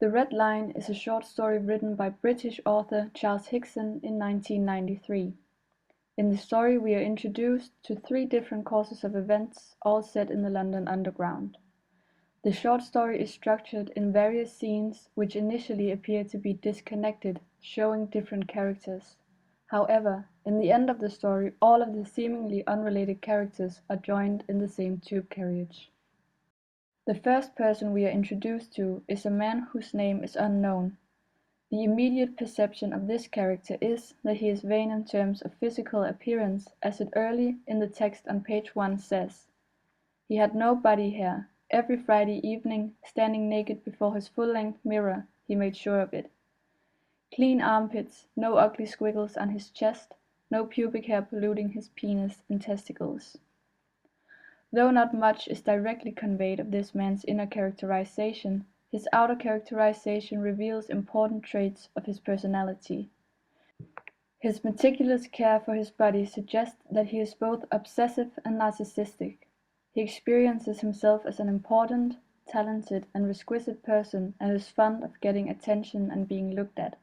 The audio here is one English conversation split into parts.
The Red Line is a short story written by British author Charles Hickson in 1993. In the story we are introduced to three different courses of events, all set in the London Underground. The short story is structured in various scenes which initially appear to be disconnected, showing different characters. However, in the end of the story all of the seemingly unrelated characters are joined in the same tube carriage. The first person we are introduced to is a man whose name is unknown. The immediate perception of this character is that he is vain in terms of physical appearance, as it early in the text on page 1 says. He had no body hair. Every Friday evening, standing naked before his full-length mirror, he made sure of it. Clean armpits, no ugly squiggles on his chest, no pubic hair polluting his penis and testicles. Though not much is directly conveyed of this man's inner characterization, his outer characterization reveals important traits of his personality. His meticulous care for his body suggests that he is both obsessive and narcissistic. He experiences himself as an important, talented, and exquisite person and is fond of getting attention and being looked at.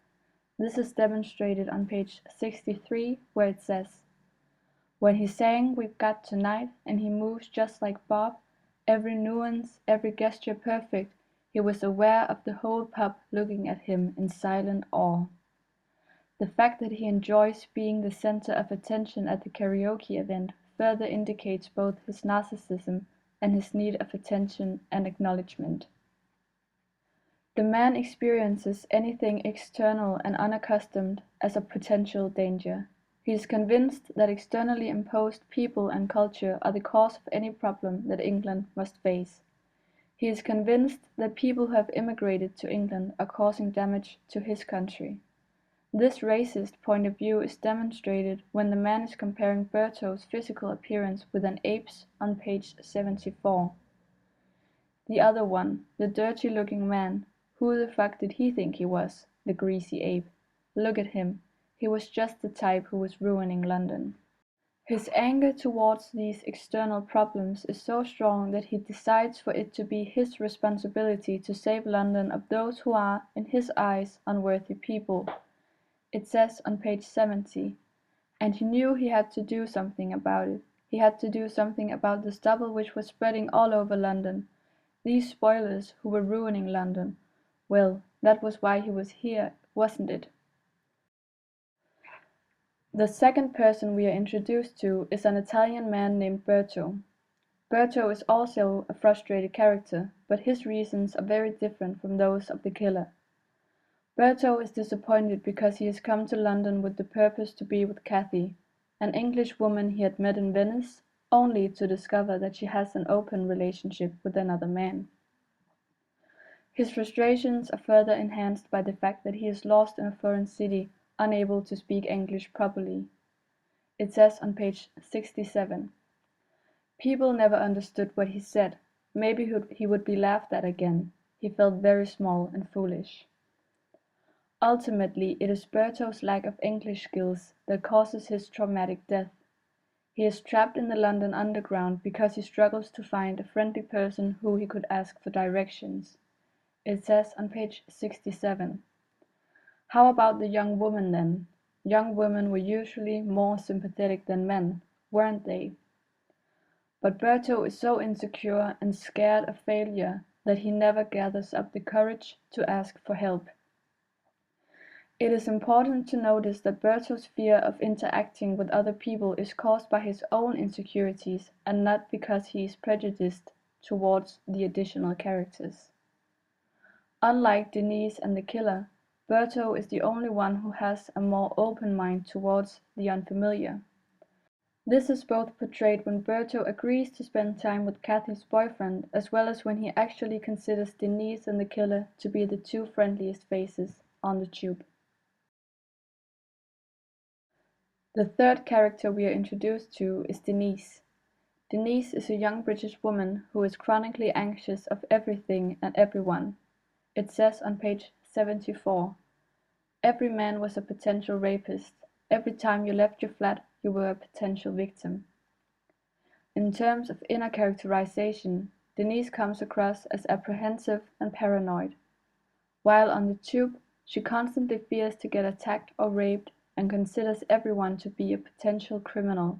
This is demonstrated on page 63, where it says, "When he sang 'We've Got Tonight' and he moves just like Bob, every nuance, every gesture perfect, he was aware of the whole pub looking at him in silent awe." The fact that he enjoys being the center of attention at the karaoke event further indicates both his narcissism and his need of attention and acknowledgement. The man experiences anything external and unaccustomed as a potential danger. He is convinced that externally imposed people and culture are the cause of any problem that England must face. He is convinced that people who have immigrated to England are causing damage to his country. This racist point of view is demonstrated when the man is comparing Berto's physical appearance with an ape's on page 74. The other one, the dirty-looking man, who the fuck did he think he was, the greasy ape? Look at him. He was just the type who was ruining London. His anger towards these external problems is so strong that he decides for it to be his responsibility to save London of those who are, in his eyes, unworthy people. It says on page 70, and he knew he had to do something about it. He had to do something about the stubble which was spreading all over London. These spoilers who were ruining London. Well, that was why he was here, wasn't it? The second person we are introduced to is an Italian man named Berto. Berto is also a frustrated character, but his reasons are very different from those of the killer. Berto is disappointed because he has come to London with the purpose to be with Cathy, an English woman he had met in Venice, only to discover that she has an open relationship with another man. His frustrations are further enhanced by the fact that he is lost in a foreign city, unable to speak English properly. It says on page 67, "People never understood what he said. Maybe he would be laughed at again. He felt very small and foolish." Ultimately, it is Berto's lack of English skills that causes his traumatic death. He is trapped in the London Underground because he struggles to find a friendly person who he could ask for directions. It says on page 67, "How about the young woman then? Young women were usually more sympathetic than men, weren't they?" But Berto is so insecure and scared of failure that he never gathers up the courage to ask for help. It is important to notice that Berto's fear of interacting with other people is caused by his own insecurities and not because he is prejudiced towards the additional characters. Unlike Denise and the killer, Berto is the only one who has a more open mind towards the unfamiliar. This is both portrayed when Berto agrees to spend time with Cathy's boyfriend, as well as when he actually considers Denise and the killer to be the two friendliest faces on the tube. The third character we are introduced to is Denise. Denise is a young British woman who is chronically anxious of everything and everyone. It says on page 74, "Every man was a potential rapist. Every time you left your flat, you were a potential victim." In terms of inner characterization, Denise comes across as apprehensive and paranoid. While on the tube, she constantly fears to get attacked or raped and considers everyone to be a potential criminal.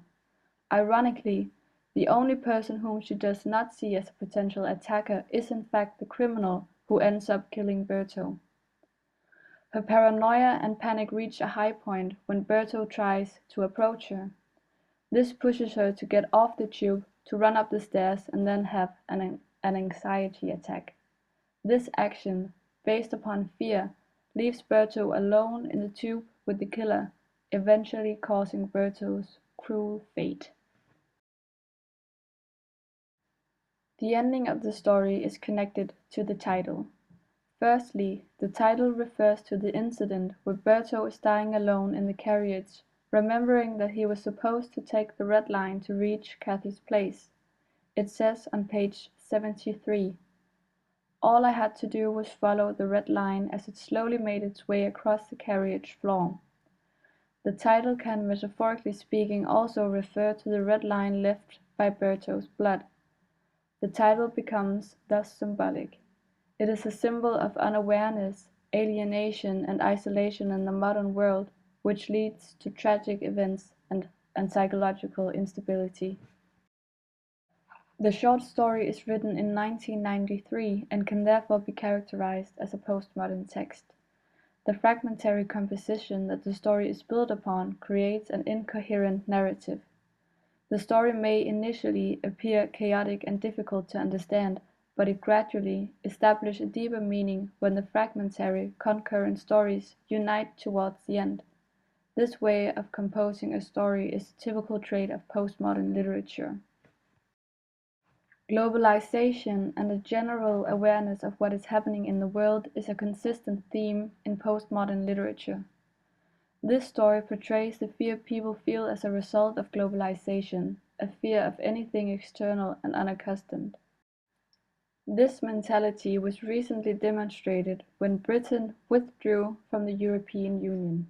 Ironically, the only person whom she does not see as a potential attacker is in fact the criminal who ends up killing Berto. Her paranoia and panic reach a high point when Berto tries to approach her. This pushes her to get off the tube, to run up the stairs and then have an anxiety attack. This action, based upon fear, leaves Berto alone in the tube with the killer, eventually causing Berto's cruel fate. The ending of the story is connected to the title. Firstly, the title refers to the incident where Berto is dying alone in the carriage, remembering that he was supposed to take the Red Line to reach Cathy's place. It says on page 73, "All I had to do was follow the Red Line as it slowly made its way across the carriage floor." The title can, metaphorically speaking, also refer to the red line left by Berto's blood. The title becomes thus symbolic. It is a symbol of unawareness, alienation and isolation in the modern world, which leads to tragic events and psychological instability. The short story is written in 1993 and can therefore be characterized as a postmodern text. The fragmentary composition that the story is built upon creates an incoherent narrative. The story may initially appear chaotic and difficult to understand, but it gradually establishes a deeper meaning when the fragmentary, concurrent stories unite towards the end. This way of composing a story is a typical trait of postmodern literature. Globalization and a general awareness of what is happening in the world is a consistent theme in postmodern literature. This story portrays the fear people feel as a result of globalization, a fear of anything external and unaccustomed. This mentality was recently demonstrated when Britain withdrew from the European Union.